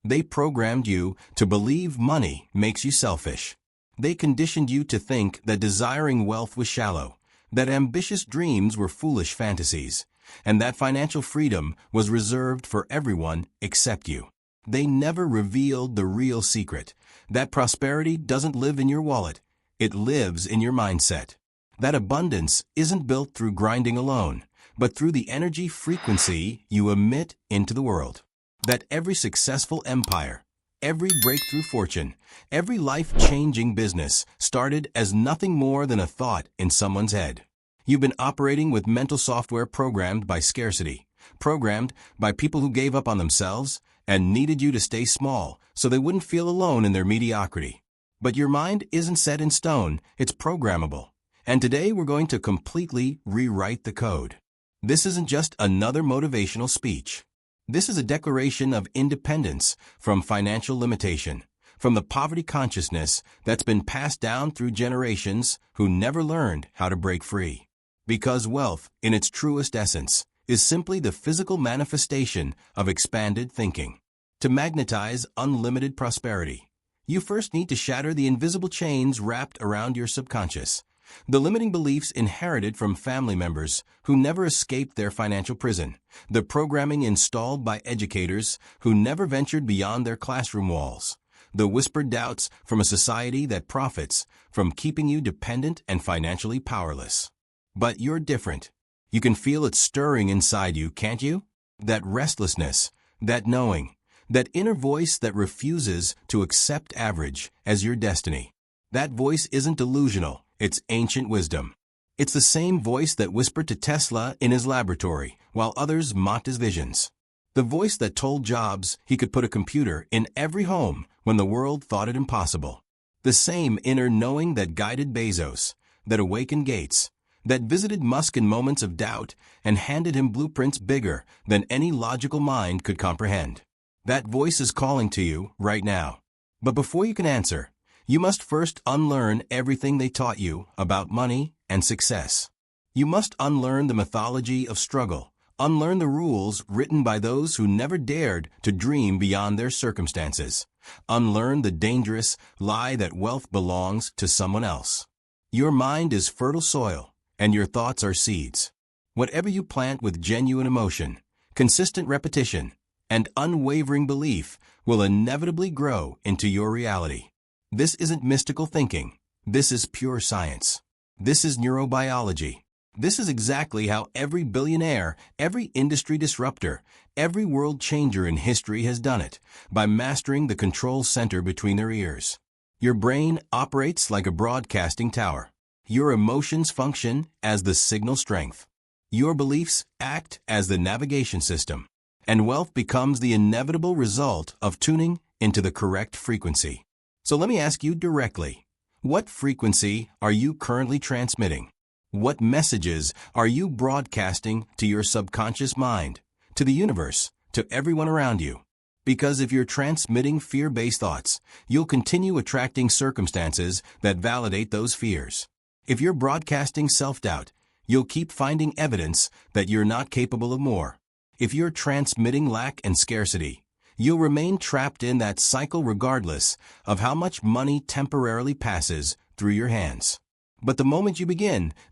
They programmed you to believe money makes you selfish. They conditioned you to think that desiring wealth was shallow, that ambitious dreams were foolish fantasies, and that financial freedom was reserved for everyone except you. They never revealed the real secret, that prosperity doesn't live in your wallet, it lives in your mindset. That abundance isn't built through grinding alone, but through the energy frequency you emit into the world. That every successful empire, every breakthrough fortune, every life-changing business started as nothing more than a thought in someone's head. You've been operating with mental software programmed by scarcity, programmed by people who gave up on themselves and needed you to stay small so they wouldn't feel alone in their mediocrity. But your mind isn't set in stone, it's programmable. And today we're going to completely rewrite the code. This isn't just another motivational speech. This is a declaration of independence from financial limitation, from the poverty consciousness that's been passed down through generations who never learned how to break free. Because wealth, in its truest essence, is simply the physical manifestation of expanded thinking. To magnetize unlimited prosperity, you first need to shatter the invisible chains wrapped around your subconscious, the limiting beliefs inherited from family members who never escaped their financial prison, the programming installed by educators who never ventured beyond their classroom walls, the whispered doubts from a society that profits from keeping you dependent and financially powerless. But you're different. You can feel it stirring inside you, can't you? That restlessness, that knowing, that inner voice that refuses to accept average as your destiny. That voice isn't delusional. It's ancient wisdom. It's the same voice that whispered to Tesla in his laboratory while others mocked his visions. The voice that told Jobs he could put a computer in every home when the world thought it impossible. The same inner knowing that guided Bezos, that awakened Gates, that visited Musk in moments of doubt and handed him blueprints bigger than any logical mind could comprehend. That voice is calling to you right now. But before you can answer, you must first unlearn everything they taught you about money and success. You must unlearn the mythology of struggle, unlearn the rules written by those who never dared to dream beyond their circumstances, unlearn the dangerous lie that wealth belongs to someone else. Your mind is fertile soil, and your thoughts are seeds. Whatever you plant with genuine emotion, consistent repetition, and unwavering belief will inevitably grow into your reality. This isn't mystical thinking. This is pure science. This is neurobiology. This is exactly how every billionaire, every industry disruptor, every world changer in history has done it, by mastering the control center between their ears. Your brain operates like a broadcasting tower. Your emotions function as the signal strength. Your beliefs act as the navigation system. And wealth becomes the inevitable result of tuning into the correct frequency. So let me ask you directly, what frequency are you currently transmitting? What messages are you broadcasting to your subconscious mind, to the universe, to everyone around you? Because if you're transmitting fear-based thoughts, you'll continue attracting circumstances that validate those fears. If you're broadcasting self-doubt, you'll keep finding evidence that you're not capable of more. If you're transmitting lack and scarcity, you'll remain trapped in that cycle regardless of how much money temporarily passes through your hands. But the moment you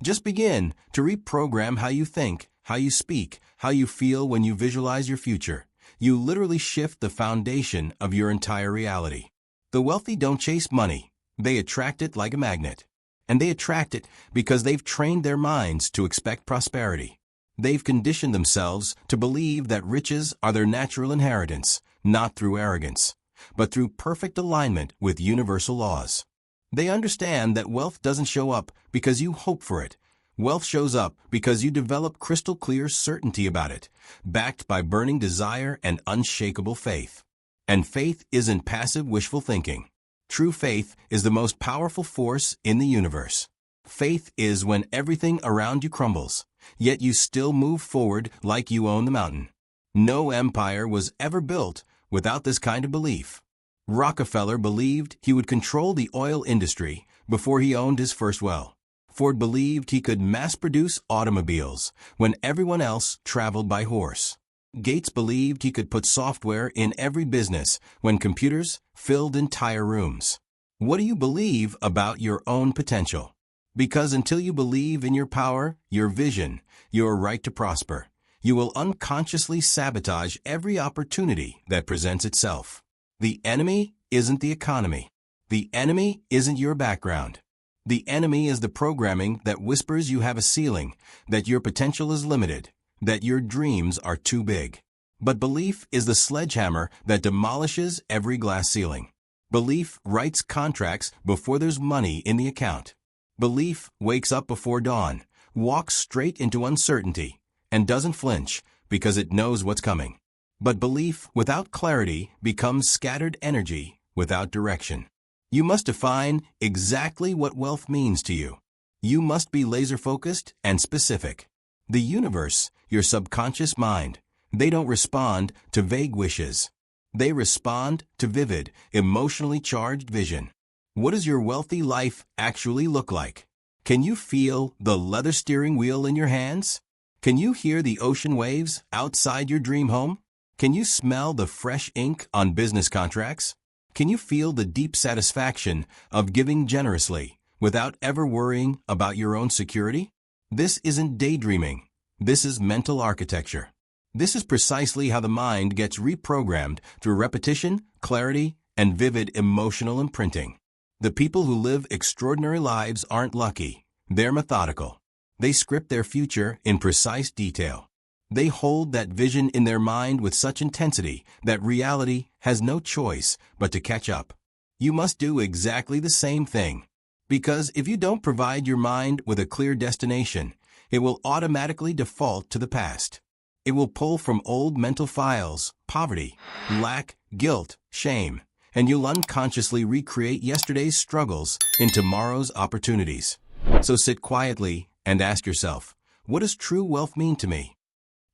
just begin to reprogram how you think, how you speak, how you feel when you visualize your future, you literally shift the foundation of your entire reality. The wealthy don't chase money. They attract it like a magnet. And they attract it because they've trained their minds to expect prosperity. They've conditioned themselves to believe that riches are their natural inheritance, not through arrogance, but through perfect alignment with universal laws. They understand that wealth doesn't show up because you hope for it. Wealth shows up because you develop crystal clear certainty about it, backed by burning desire and unshakable faith. And faith isn't passive wishful thinking. True faith is the most powerful force in the universe. Faith is when everything around you crumbles, yet you still move forward like you own the mountain. No empire was ever built without this kind of belief. Rockefeller believed he would control the oil industry before he owned his first well. Ford believed he could mass-produce automobiles when everyone else traveled by horse. Gates believed he could put software in every business when computers filled entire rooms. What do you believe about your own potential? Because until you believe in your power, your vision, your right to prosper, you will unconsciously sabotage every opportunity that presents itself. The enemy isn't the economy. The enemy isn't your background. The enemy is the programming that whispers you have a ceiling, that your potential is limited, that your dreams are too big. But belief is the sledgehammer that demolishes every glass ceiling. Belief writes contracts before there's money in the account. Belief wakes up before dawn, walks straight into uncertainty, and doesn't flinch because it knows what's coming. But belief without clarity becomes scattered energy without direction. You must define exactly what wealth means to you. You must be laser-focused and specific. The universe, your subconscious mind, they don't respond to vague wishes. They respond to vivid, emotionally charged vision. What does your wealthy life actually look like? Can you feel the leather steering wheel in your hands? Can you hear the ocean waves outside your dream home? Can you smell the fresh ink on business contracts? Can you feel the deep satisfaction of giving generously without ever worrying about your own security? This isn't daydreaming. This is mental architecture. This is precisely how the mind gets reprogrammed through repetition, clarity, and vivid emotional imprinting. The people who live extraordinary lives aren't lucky. They're methodical. They script their future in precise detail. They hold that vision in their mind with such intensity that reality has no choice but to catch up. You must do exactly the same thing. Because if you don't provide your mind with a clear destination, it will automatically default to the past. It will pull from old mental files, poverty, lack, guilt, shame, and you'll unconsciously recreate yesterday's struggles in tomorrow's opportunities. So sit quietly and ask yourself, what does true wealth mean to me?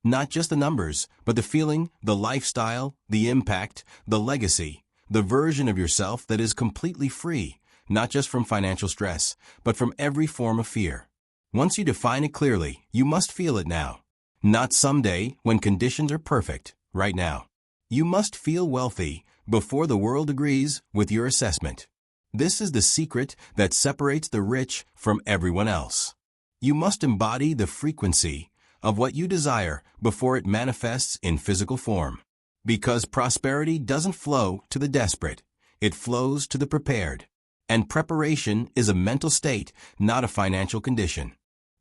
Not just the numbers, but the feeling, the lifestyle, the impact, the legacy, the version of yourself that is completely free, not just from financial stress, but from every form of fear. Once you define it clearly, you must feel it now. Not someday when conditions are perfect, right now. You must feel wealthy before the world agrees with your assessment. This is the secret that separates the rich from everyone else. You must embody the frequency of what you desire before it manifests in physical form. Because prosperity doesn't flow to the desperate, it flows to the prepared. And preparation is a mental state, not a financial condition.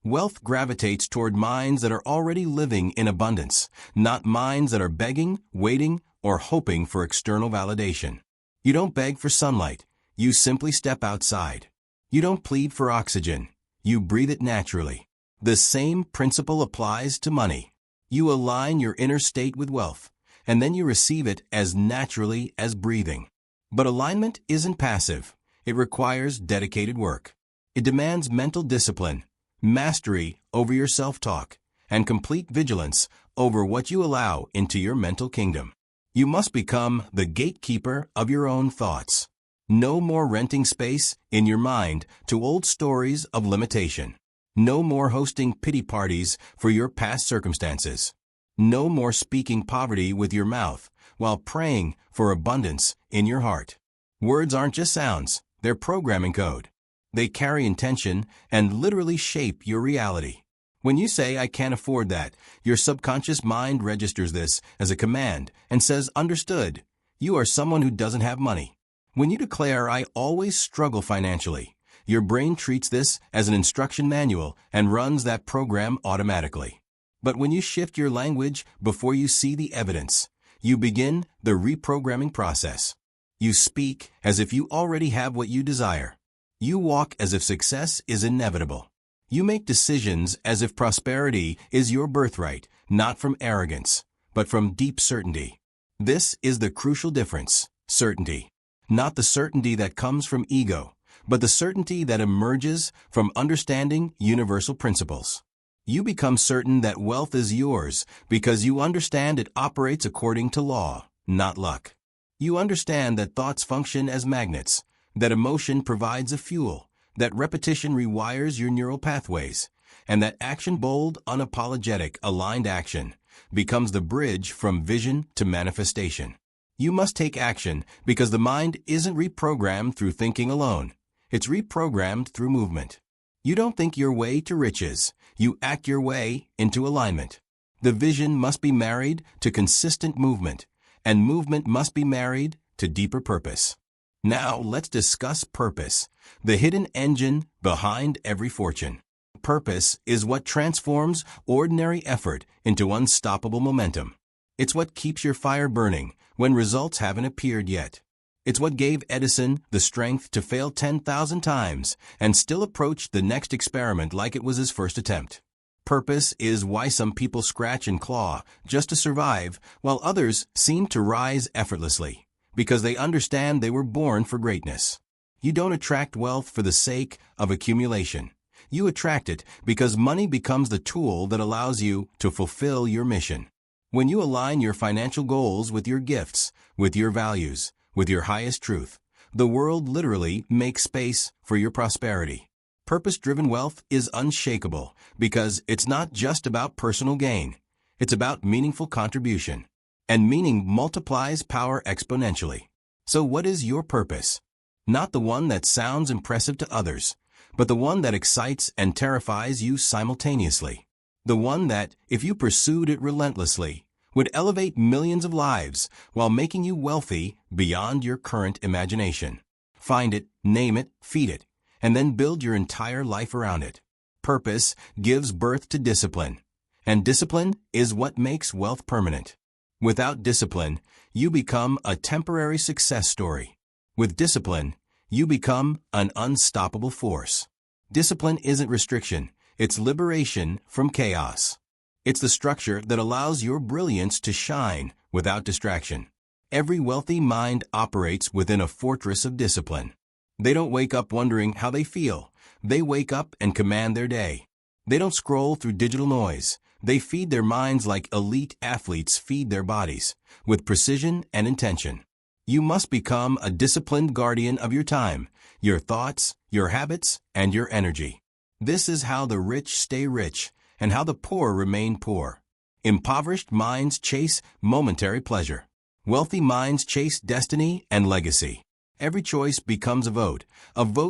Wealth gravitates toward minds that are already living in abundance, not minds that are begging, waiting, or hoping for external validation. You don't beg for sunlight, you simply step outside. You don't plead for oxygen, you breathe it naturally. The same principle applies to money. You align your inner state with wealth, and then you receive it as naturally as breathing. But alignment isn't passive. It requires dedicated work. It demands mental discipline, mastery over your self-talk, and complete vigilance over what you allow into your mental kingdom. You must become the gatekeeper of your own thoughts. No more renting space in your mind to old stories of limitation. No more hosting pity parties for your past circumstances. No more speaking poverty with your mouth while praying for abundance in your heart. Words aren't just sounds, they're programming code. They carry intention and literally shape your reality. When you say, "I can't afford that," your subconscious mind registers this as a command and says, "Understood. You are someone who doesn't have money." When you declare, "I always struggle financially," your brain treats this as an instruction manual and runs that program automatically. But when you shift your language before you see the evidence, you begin the reprogramming process. You speak as if you already have what you desire. You walk as if success is inevitable. You make decisions as if prosperity is your birthright, not from arrogance, but from deep certainty. This is the crucial difference, certainty. Not the certainty that comes from ego, but the certainty that emerges from understanding universal principles. You become certain that wealth is yours because you understand it operates according to law, not luck. You understand that thoughts function as magnets, that emotion provides a fuel, that repetition rewires your neural pathways, and that action, bold, unapologetic, aligned action, becomes the bridge from vision to manifestation. You must take action because the mind isn't reprogrammed through thinking alone. It's reprogrammed through movement. You don't think your way to riches. You act your way into alignment. The vision must be married to consistent movement, and movement must be married to deeper purpose. Now let's discuss purpose, the hidden engine behind every fortune. Purpose is what transforms ordinary effort into unstoppable momentum. It's what keeps your fire burning when results haven't appeared yet. It's what gave Edison the strength to fail 10,000 times and still approach the next experiment like it was his first attempt. Purpose is why some people scratch and claw just to survive, while others seem to rise effortlessly, because they understand they were born for greatness. You don't attract wealth for the sake of accumulation. You attract it because money becomes the tool that allows you to fulfill your mission. When you align your financial goals with your gifts, with your values, with your highest truth, the world literally makes space for your prosperity. Purpose-driven wealth is unshakable because it's not just about personal gain. It's about meaningful contribution. And meaning multiplies power exponentially. So what is your purpose? Not the one that sounds impressive to others, but the one that excites and terrifies you simultaneously. The one that, if you pursued it relentlessly, would elevate millions of lives while making you wealthy beyond your current imagination. Find it, name it, feed it, and then build your entire life around it. Purpose gives birth to discipline, and discipline is what makes wealth permanent. Without discipline, you become a temporary success story. With discipline, you become an unstoppable force. Discipline isn't restriction, it's liberation from chaos. It's the structure that allows your brilliance to shine without distraction. Every wealthy mind operates within a fortress of discipline. They don't wake up wondering how they feel. They wake up and command their day. They don't scroll through digital noise. They feed their minds like elite athletes feed their bodies, with precision and intention. You must become a disciplined guardian of your time, your thoughts, your habits, and your energy. This is how the rich stay rich and how the poor remain poor. Impoverished minds chase momentary pleasure. Wealthy minds chase destiny and legacy. Every choice becomes a vote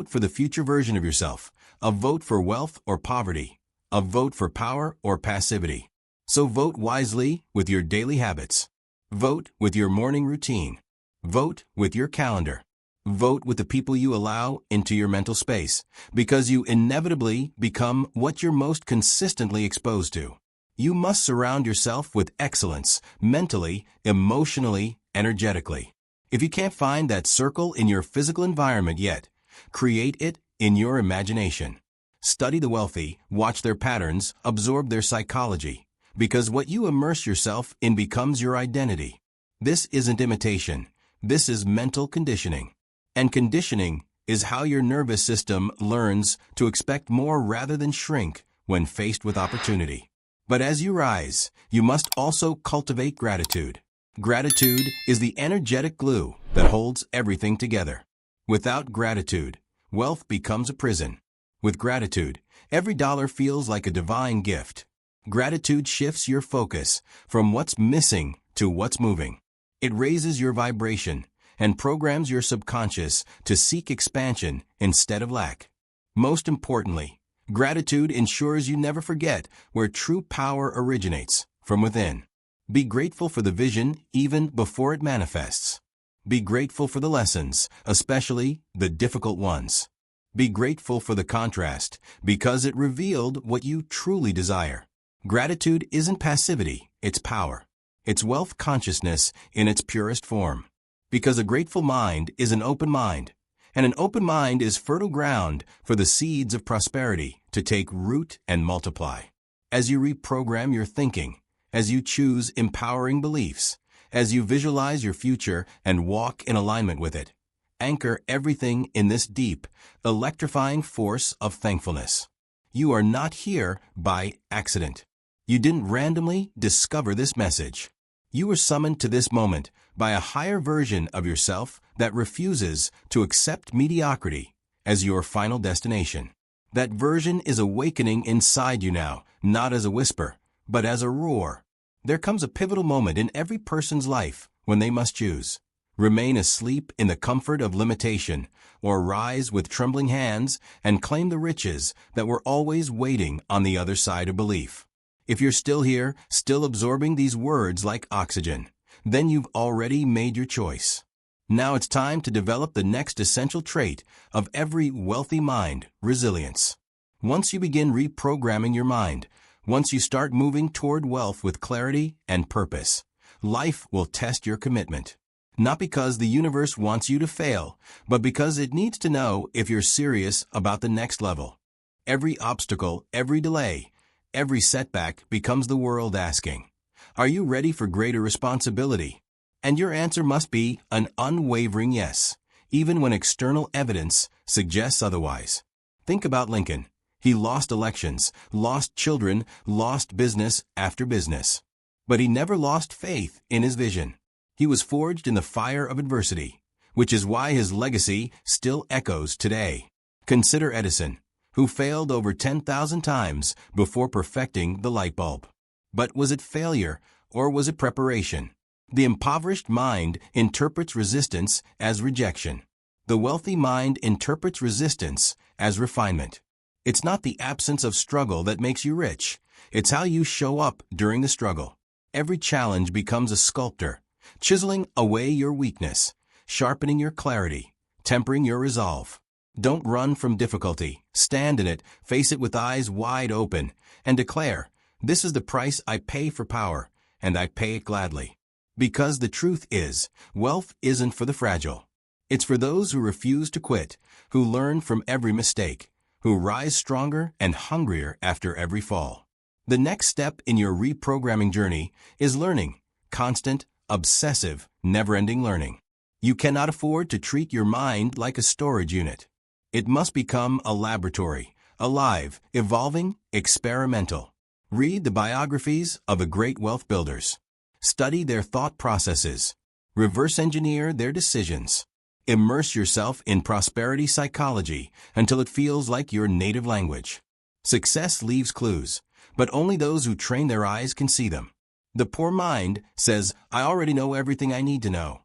for the future version of yourself, a vote for wealth or poverty, a vote for power or passivity. So vote wisely with your daily habits. Vote with your morning routine. Vote with your calendar. Vote with the people you allow into your mental space, because you inevitably become what you're most consistently exposed to. You must surround yourself with excellence, mentally, emotionally, energetically. If you can't find that circle in your physical environment yet, create it in your imagination. Study the wealthy, watch their patterns, absorb their psychology, because what you immerse yourself in becomes your identity. This isn't imitation. This is mental conditioning. And conditioning is how your nervous system learns to expect more rather than shrink when faced with opportunity. But as you rise, you must also cultivate gratitude. Gratitude is the energetic glue that holds everything together. Without gratitude, wealth becomes a prison. With gratitude, every dollar feels like a divine gift. Gratitude shifts your focus from what's missing to what's moving. It raises your vibration and programs your subconscious to seek expansion instead of lack. Most importantly, gratitude ensures you never forget where true power originates, from within. Be grateful for the vision even before it manifests. Be grateful for the lessons, especially the difficult ones. Be grateful for the contrast, because it revealed what you truly desire. Gratitude isn't passivity, it's power. It's wealth consciousness in its purest form. Because a grateful mind is an open mind, and an open mind is fertile ground for the seeds of prosperity to take root and multiply. As you reprogram your thinking, as you choose empowering beliefs, as you visualize your future and walk in alignment with it, anchor everything in this deep, electrifying force of thankfulness. You are not here by accident. You didn't randomly discover this message. You were summoned to this moment by a higher version of yourself that refuses to accept mediocrity as your final destination. That version is awakening inside you now, not as a whisper, but as a roar. There comes a pivotal moment in every person's life when they must choose. Remain asleep in the comfort of limitation, or rise with trembling hands and claim the riches that were always waiting on the other side of belief. If you're still here, still absorbing these words like oxygen, then you've already made your choice. Now it's time to develop the next essential trait of every wealthy mind: resilience. Once you begin reprogramming your mind, once you start moving toward wealth with clarity and purpose, life will test your commitment. Not because the universe wants you to fail, but because it needs to know if you're serious about the next level. Every obstacle, every delay, every setback becomes the world asking, "Are you ready for greater responsibility?" And your answer must be an unwavering yes, even when external evidence suggests otherwise. Think about Lincoln. He lost elections, lost children, lost business after business. But he never lost faith in his vision. He was forged in the fire of adversity, which is why his legacy still echoes today. Consider Edison, who failed over 10,000 times before perfecting the light bulb. But was it failure, or was it preparation? The impoverished mind interprets resistance as rejection. The wealthy mind interprets resistance as refinement. It's not the absence of struggle that makes you rich. It's how you show up during the struggle. Every challenge becomes a sculptor, chiseling away your weakness, sharpening your clarity, tempering your resolve. Don't run from difficulty. Stand in it, face it with eyes wide open, and declare, "This is the price I pay for power, and I pay it gladly." Because the truth is, wealth isn't for the fragile. It's for those who refuse to quit, who learn from every mistake, who rise stronger and hungrier after every fall. The next step in your reprogramming journey is learning, constant, obsessive, never-ending learning. You cannot afford to treat your mind like a storage unit. It must become a laboratory, alive, evolving, experimental. Read the biographies of the great wealth builders. Study their thought processes. Reverse engineer their decisions. Immerse yourself in prosperity psychology until it feels like your native language. Success leaves clues, but only those who train their eyes can see them. The poor mind says, "I already know everything I need to know."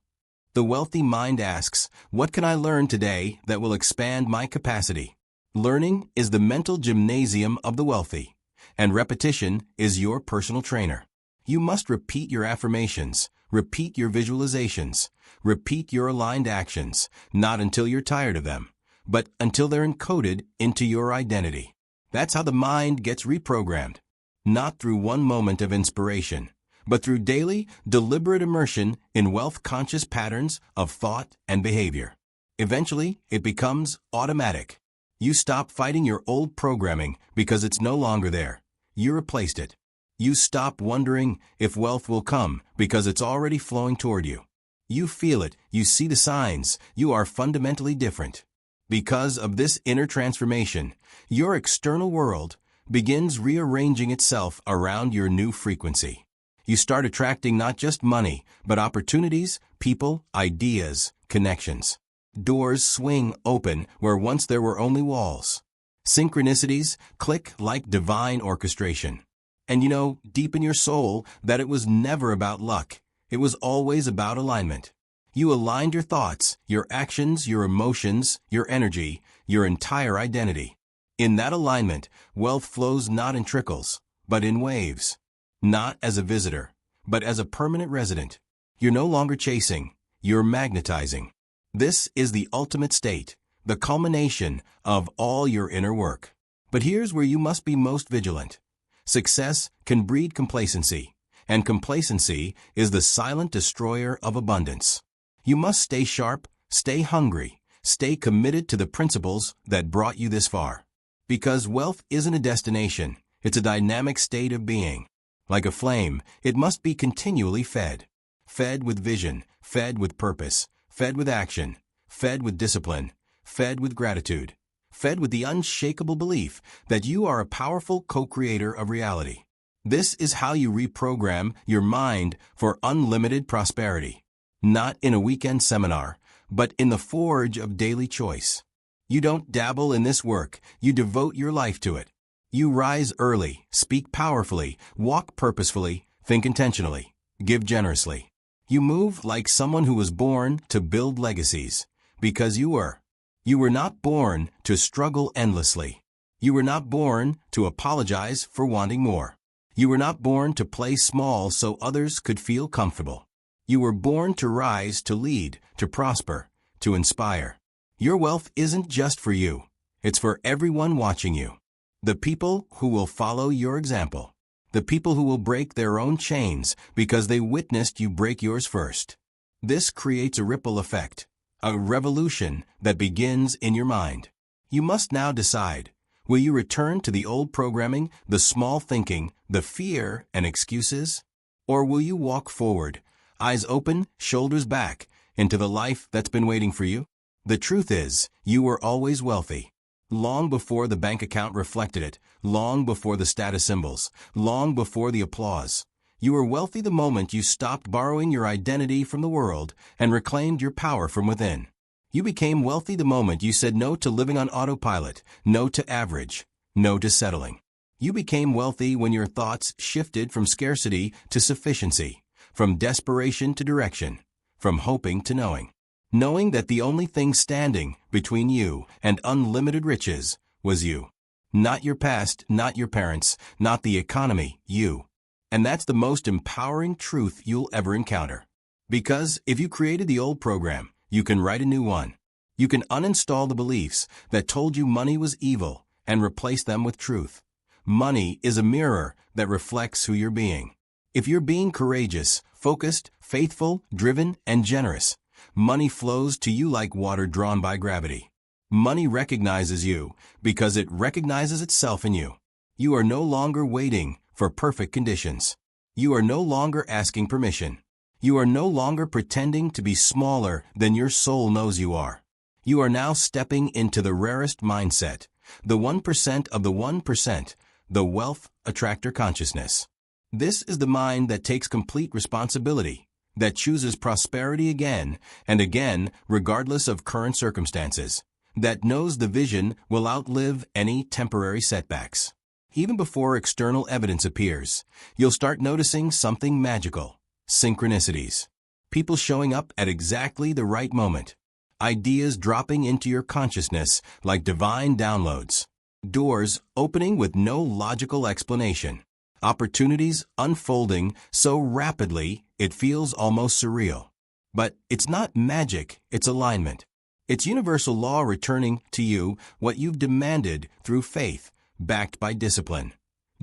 The wealthy mind asks, "What can I learn today that will expand my capacity?" Learning is the mental gymnasium of the wealthy, and repetition is your personal trainer. You must repeat your affirmations, repeat your visualizations, repeat your aligned actions, not until you're tired of them, but until they're encoded into your identity. That's how the mind gets reprogrammed, not through one moment of inspiration, but through daily, deliberate immersion in wealth-conscious patterns of thought and behavior. Eventually, it becomes automatic. You stop fighting your old programming because it's no longer there. You replaced it. You stop wondering if wealth will come because it's already flowing toward you. You feel it, you see the signs, you are fundamentally different. Because of this inner transformation, your external world begins rearranging itself around your new frequency. You start attracting not just money, but opportunities, people, ideas, connections. Doors swing open where once there were only walls. Synchronicities click like divine orchestration. And you know, deep in your soul, that it was never about luck. It was always about alignment. You aligned your thoughts, your actions, your emotions, your energy, your entire identity. In that alignment, wealth flows not in trickles, but in waves. Not as a visitor, but as a permanent resident. You're no longer chasing, you're magnetizing. This is the ultimate state, the culmination of all your inner work. But here's where you must be most vigilant. Success can breed complacency, and complacency is the silent destroyer of abundance. You must stay sharp, stay hungry, stay committed to the principles that brought you this far. Because wealth isn't a destination, it's a dynamic state of being. Like a flame, it must be continually fed. Fed with vision, fed with purpose, fed with action, fed with discipline, fed with gratitude. Fed with the unshakable belief that you are a powerful co-creator of reality. This is how you reprogram your mind for unlimited prosperity. Not in a weekend seminar, but in the forge of daily choice. You don't dabble in this work, you devote your life to it. You rise early, speak powerfully, walk purposefully, Think intentionally. Give generously. You move like someone who was born to build legacies, because you were. You were not born to struggle endlessly. You were not born to apologize for wanting more. You were not born to play small so others could feel comfortable. You were born to rise, to lead, to prosper, to inspire. Your wealth isn't just for you. It's for everyone watching you. The people who will follow your example. The people who will break their own chains because they witnessed you break yours first. This creates a ripple effect, a revolution that begins in your mind. You must now decide. Will you return to the old programming, the small thinking, the fear and excuses? Or will you walk forward, eyes open, shoulders back, into the life that's been waiting for you? The truth is, you were always wealthy. Long before the bank account reflected it, long before the status symbols, long before the applause. You were wealthy the moment you stopped borrowing your identity from the world and reclaimed your power from within. You became wealthy the moment you said no to living on autopilot, no to average, no to settling. You became wealthy when your thoughts shifted from scarcity to sufficiency, from desperation to direction, from hoping to knowing. Knowing that the only thing standing between you and unlimited riches was you. Not your past, not your parents, not the economy, you. And that's the most empowering truth you'll ever encounter. Because if you created the old program, you can write a new one. You can uninstall the beliefs that told you money was evil and replace them with truth. Money is a mirror that reflects who you're being. If you're being courageous, focused, faithful, driven, and generous, money flows to you like water drawn by gravity. Money recognizes you because it recognizes itself in you. You are no longer waiting for perfect conditions. You are no longer asking permission. You are no longer pretending to be smaller than your soul knows you are. You are now stepping into the rarest mindset, the 1% of the 1%, the wealth attractor consciousness. This is the mind that takes complete responsibility, that chooses prosperity again and again regardless of current circumstances, that knows the vision will outlive any temporary setbacks. Even before external evidence appears, you'll start noticing something magical. Synchronicities. People showing up at exactly the right moment. Ideas dropping into your consciousness like divine downloads. Doors opening with no logical explanation. Opportunities unfolding so rapidly it feels almost surreal. But it's not magic, it's alignment. It's universal law returning to you what you've demanded through faith, backed by discipline,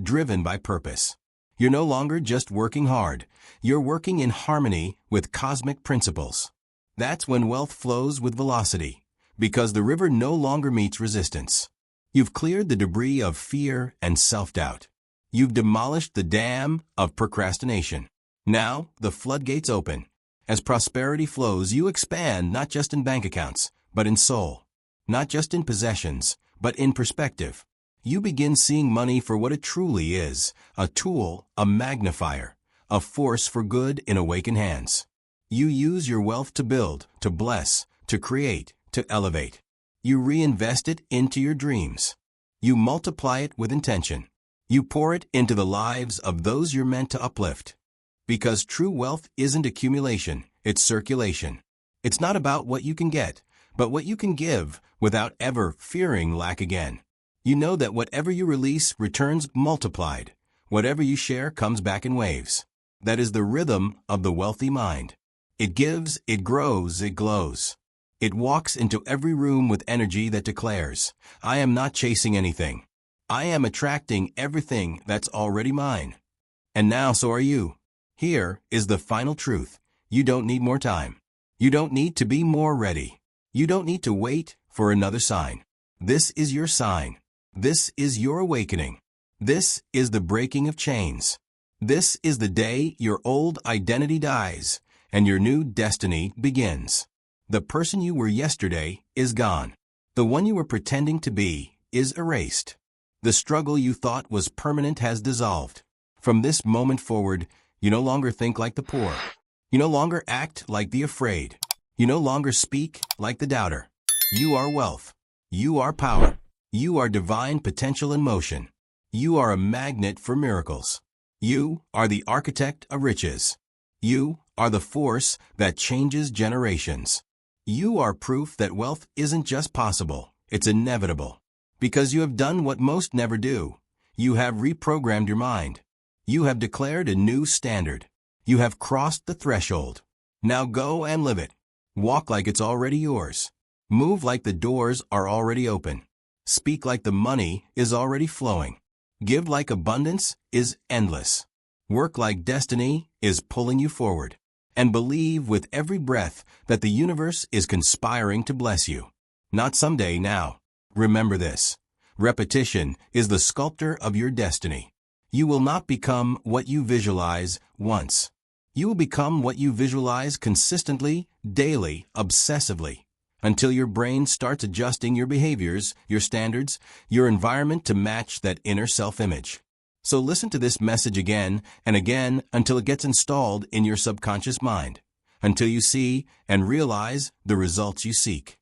driven by purpose. You're no longer just working hard. You're working in harmony with cosmic principles. That's when wealth flows with velocity, because the river no longer meets resistance. You've cleared the debris of fear and self-doubt. You've demolished the dam of procrastination. Now, the floodgates open. As prosperity flows, you expand not just in bank accounts, but in soul. Not just in possessions, but in perspective. You begin seeing money for what it truly is, a tool, a magnifier, a force for good in awakened hands. You use your wealth to build, to bless, to create, to elevate. You reinvest it into your dreams. You multiply it with intention. You pour it into the lives of those you're meant to uplift. Because true wealth isn't accumulation, it's circulation. It's not about what you can get, but what you can give without ever fearing lack again. You know that whatever you release returns multiplied. Whatever you share comes back in waves. That is the rhythm of the wealthy mind. It gives, it grows, it glows. It walks into every room with energy that declares, I am not chasing anything. I am attracting everything that's already mine. And now so are you. Here is the final truth. You don't need more time. You don't need to be more ready. You don't need to wait for another sign. This is your sign. This is your awakening. This is the breaking of chains. This is the day your old identity dies and your new destiny begins. The person you were yesterday is gone. The one you were pretending to be is erased. The struggle you thought was permanent has dissolved. From this moment forward, you no longer think like the poor. You no longer act like the afraid. You no longer speak like the doubter. You are wealth. You are power. You are divine potential in motion. You are a magnet for miracles. You are the architect of riches. You are the force that changes generations. You are proof that wealth isn't just possible, it's inevitable. Because you have done what most never do. You have reprogrammed your mind. You have declared a new standard. You have crossed the threshold. Now go and live it. Walk like it's already yours. Move like the doors are already open. Speak like the money is already flowing. Give like abundance is endless. Work like destiny is pulling you forward. And believe with every breath that the universe is conspiring to bless you. Not someday, now. Remember this. Repetition is the sculptor of your destiny. You will not become what you visualize once. You will become what you visualize consistently, daily, obsessively, until your brain starts adjusting your behaviors, your standards, your environment to match that inner self-image. So listen to this message again and again until it gets installed in your subconscious mind, until you see and realize the results you seek.